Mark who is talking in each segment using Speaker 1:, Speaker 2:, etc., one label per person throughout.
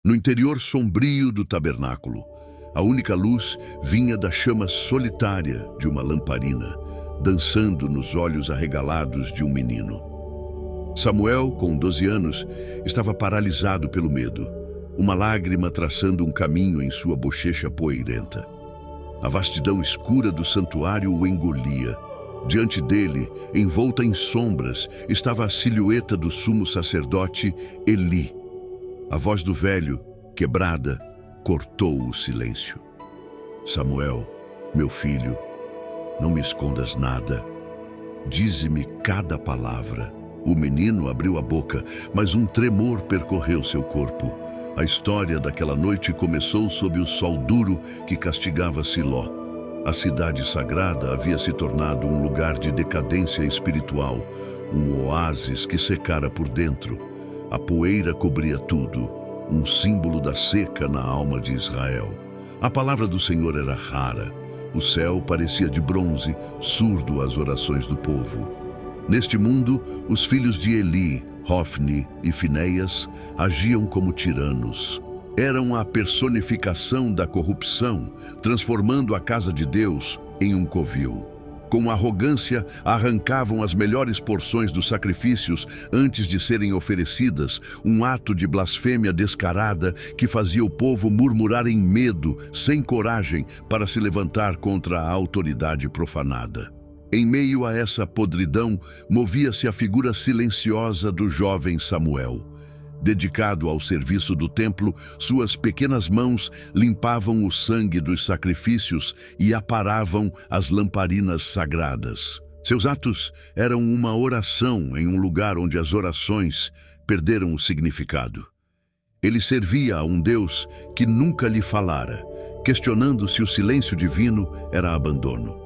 Speaker 1: No interior sombrio do tabernáculo, a única luz vinha da chama solitária de uma lamparina, dançando nos olhos arregalados de um menino. Samuel, com 12 anos, estava paralisado pelo medo, uma lágrima traçando um caminho em sua bochecha poeirenta. A vastidão escura do santuário o engolia. Diante dele, envolta em sombras, estava a silhueta do sumo sacerdote Eli. A voz do velho, quebrada, cortou o silêncio. Samuel, meu filho, não me escondas nada. Dize-me cada palavra. O menino abriu a boca, mas um tremor percorreu seu corpo. A história daquela noite começou sob o sol duro que castigava Siló. A cidade sagrada havia se tornado um lugar de decadência espiritual, um oásis que secara por dentro. A poeira cobria tudo, um símbolo da seca na alma de Israel. A palavra do Senhor era rara. O céu parecia de bronze, surdo às orações do povo. Neste mundo, os filhos de Eli, Hofni e Finéias agiam como tiranos. Eram a personificação da corrupção, transformando a casa de Deus em um covil. Com arrogância, arrancavam as melhores porções dos sacrifícios antes de serem oferecidas, um ato de blasfêmia descarada que fazia o povo murmurar em medo, sem coragem, para se levantar contra a autoridade profanada. Em meio a essa podridão, movia-se a figura silenciosa do jovem Samuel. Dedicado ao serviço do templo, suas pequenas mãos limpavam o sangue dos sacrifícios e aparavam as lamparinas sagradas. Seus atos eram uma oração em um lugar onde as orações perderam o significado. Ele servia a um Deus que nunca lhe falara, questionando se o silêncio divino era abandono.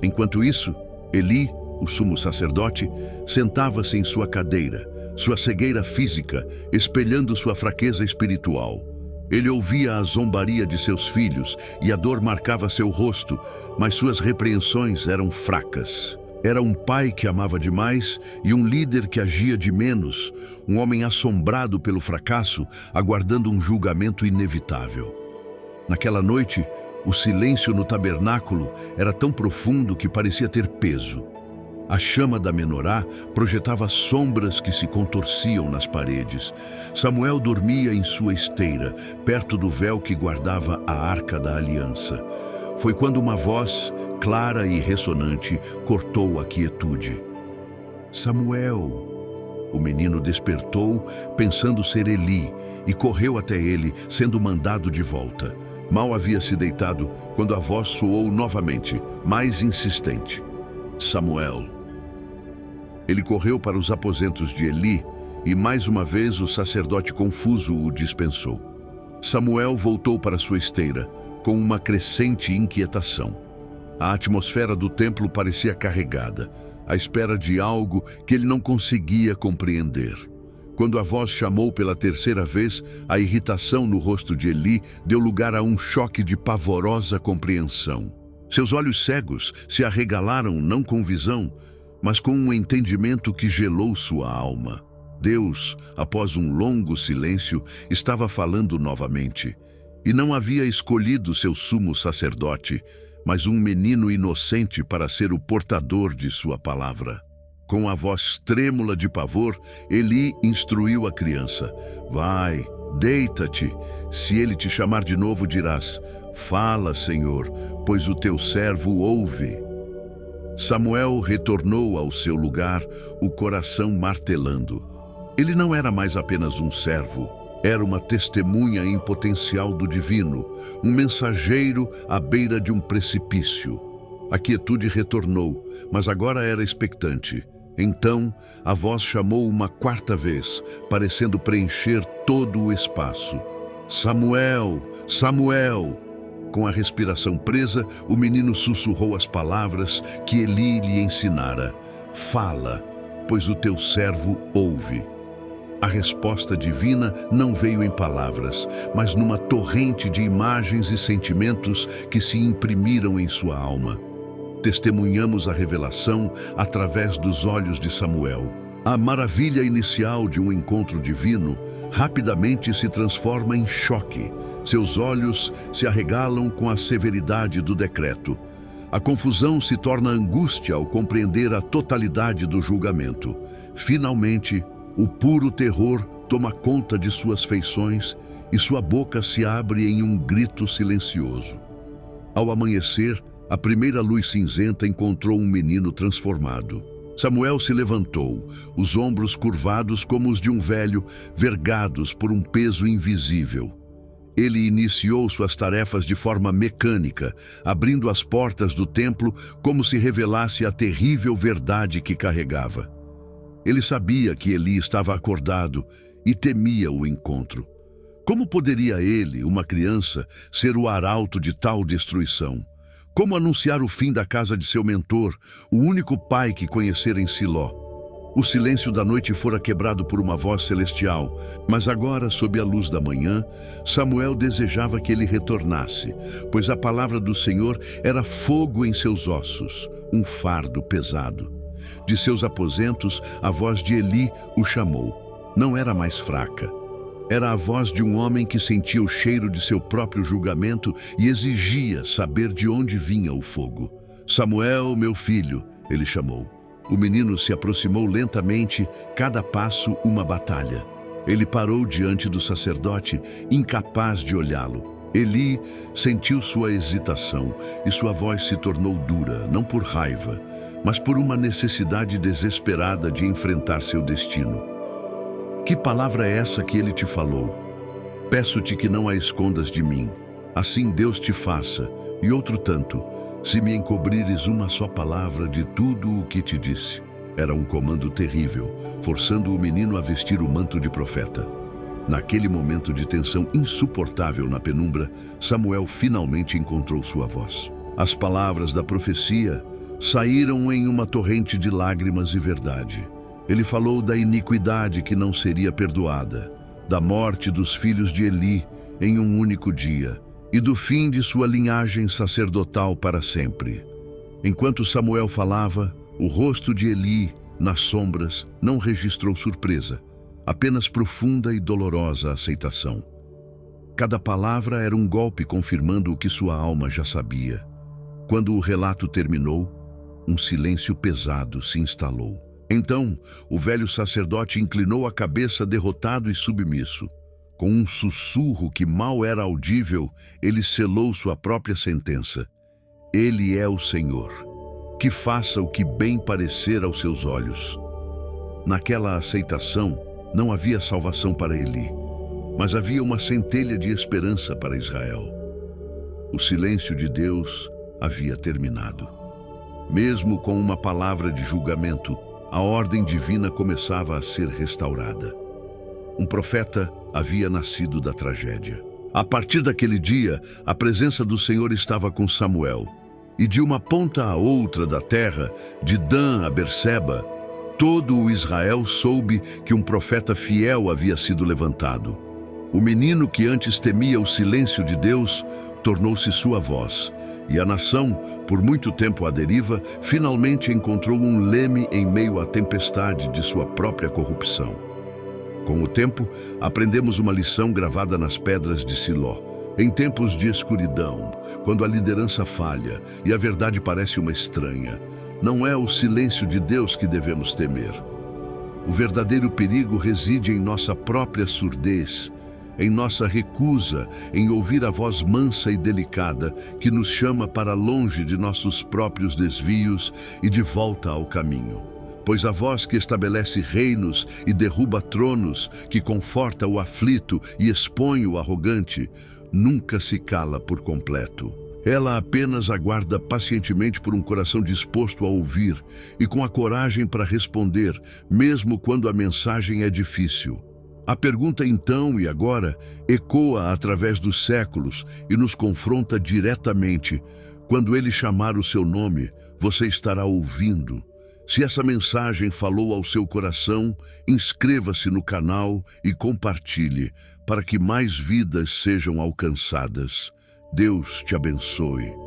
Speaker 1: Enquanto isso, Eli, o sumo sacerdote, sentava-se em sua cadeira, sua cegueira física espelhando sua fraqueza espiritual. Ele ouvia a zombaria de seus filhos e a dor marcava seu rosto, mas suas repreensões eram fracas. Era um pai que amava demais e um líder que agia de menos, um homem assombrado pelo fracasso, aguardando um julgamento inevitável. Naquela noite, o silêncio no tabernáculo era tão profundo que parecia ter peso. A chama da menorá projetava sombras que se contorciam nas paredes. Samuel dormia em sua esteira, perto do véu que guardava a Arca da Aliança. Foi quando uma voz, clara e ressonante, cortou a quietude. Samuel! O menino despertou, pensando ser Eli, e correu até ele, sendo mandado de volta. Mal havia se deitado quando a voz soou novamente, mais insistente. Samuel. Ele correu para os aposentos de Eli e mais uma vez o sacerdote confuso o dispensou. Samuel voltou para sua esteira, com uma crescente inquietação. A atmosfera do templo parecia carregada, à espera de algo que ele não conseguia compreender. Quando a voz chamou pela terceira vez, a irritação no rosto de Eli deu lugar a um choque de pavorosa compreensão. Seus olhos cegos se arregalaram não com visão, mas com um entendimento que gelou sua alma. Deus, após um longo silêncio, estava falando novamente. E não havia escolhido seu sumo sacerdote, mas um menino inocente para ser o portador de sua palavra. Com a voz trêmula de pavor, Eli instruiu a criança. Vai, deita-te. Se ele te chamar de novo, dirás, fala, Senhor, pois o teu servo ouve. Samuel retornou ao seu lugar, o coração martelando. Ele não era mais apenas um servo, era uma testemunha em potencial do divino, um mensageiro à beira de um precipício. A quietude retornou, mas agora era expectante. Então, a voz chamou uma quarta vez, parecendo preencher todo o espaço. Samuel! Samuel! Com a respiração presa, o menino sussurrou as palavras que Eli lhe ensinara. Fala, pois o teu servo ouve. A resposta divina não veio em palavras, mas numa torrente de imagens e sentimentos que se imprimiram em sua alma. Testemunhamos a revelação através dos olhos de Samuel. A maravilha inicial de um encontro divino rapidamente se transforma em choque. Seus olhos se arregalam com a severidade do decreto. A confusão se torna angústia ao compreender a totalidade do julgamento. Finalmente, o puro terror toma conta de suas feições e sua boca se abre em um grito silencioso. Ao amanhecer, a primeira luz cinzenta encontrou um menino transformado. Samuel se levantou, os ombros curvados como os de um velho, vergados por um peso invisível. Ele iniciou suas tarefas de forma mecânica, abrindo as portas do templo como se revelasse a terrível verdade que carregava. Ele sabia que Eli estava acordado e temia o encontro. Como poderia ele, uma criança, ser o arauto de tal destruição? Como anunciar o fim da casa de seu mentor, o único pai que conhecera em Siló? O silêncio da noite fora quebrado por uma voz celestial, mas agora, sob a luz da manhã, Samuel desejava que ele retornasse, pois a palavra do Senhor era fogo em seus ossos, um fardo pesado. De seus aposentos, a voz de Eli o chamou. Não era mais fraca. Era a voz de um homem que sentia o cheiro de seu próprio julgamento e exigia saber de onde vinha o fogo. Samuel, meu filho, ele chamou. O menino se aproximou lentamente, cada passo uma batalha. Ele parou diante do sacerdote, incapaz de olhá-lo. Eli sentiu sua hesitação e sua voz se tornou dura, não por raiva, mas por uma necessidade desesperada de enfrentar seu destino. Que palavra é essa que ele te falou? Peço-te que não a escondas de mim. Assim Deus te faça, e outro tanto, se me encobrires uma só palavra de tudo o que te disse. Era um comando terrível, forçando o menino a vestir o manto de profeta. Naquele momento de tensão insuportável na penumbra, Samuel finalmente encontrou sua voz. As palavras da profecia saíram em uma torrente de lágrimas e verdade. Ele falou da iniquidade que não seria perdoada, da morte dos filhos de Eli em um único dia e do fim de sua linhagem sacerdotal para sempre. Enquanto Samuel falava, o rosto de Eli, nas sombras, não registrou surpresa, apenas profunda e dolorosa aceitação. Cada palavra era um golpe confirmando o que sua alma já sabia. Quando o relato terminou, um silêncio pesado se instalou. Então, o velho sacerdote inclinou a cabeça derrotado e submisso. Com um sussurro que mal era audível, ele selou sua própria sentença. Ele é o Senhor. Que faça o que bem parecer aos seus olhos. Naquela aceitação, não havia salvação para Eli, mas havia uma centelha de esperança para Israel. O silêncio de Deus havia terminado. Mesmo com uma palavra de julgamento, a ordem divina começava a ser restaurada. Um profeta havia nascido da tragédia. A partir daquele dia, a presença do Senhor estava com Samuel. E de uma ponta a outra da terra, de Dan a Berseba, todo o Israel soube que um profeta fiel havia sido levantado. O menino que antes temia o silêncio de Deus tornou-se sua voz. E a nação, por muito tempo à deriva, finalmente encontrou um leme em meio à tempestade de sua própria corrupção. Com o tempo, aprendemos uma lição gravada nas pedras de Siló. Em tempos de escuridão, quando a liderança falha e a verdade parece uma estranha, não é o silêncio de Deus que devemos temer. O verdadeiro perigo reside em nossa própria surdez, em nossa recusa em ouvir a voz mansa e delicada que nos chama para longe de nossos próprios desvios e de volta ao caminho. Pois a voz que estabelece reinos e derruba tronos, que conforta o aflito e expõe o arrogante, nunca se cala por completo. Ela apenas aguarda pacientemente por um coração disposto a ouvir e com a coragem para responder, mesmo quando a mensagem é difícil. A pergunta então e agora ecoa através dos séculos e nos confronta diretamente. Quando ele chamar o seu nome, você estará ouvindo. Se essa mensagem falou ao seu coração, inscreva-se no canal e compartilhe, para que mais vidas sejam alcançadas. Deus te abençoe.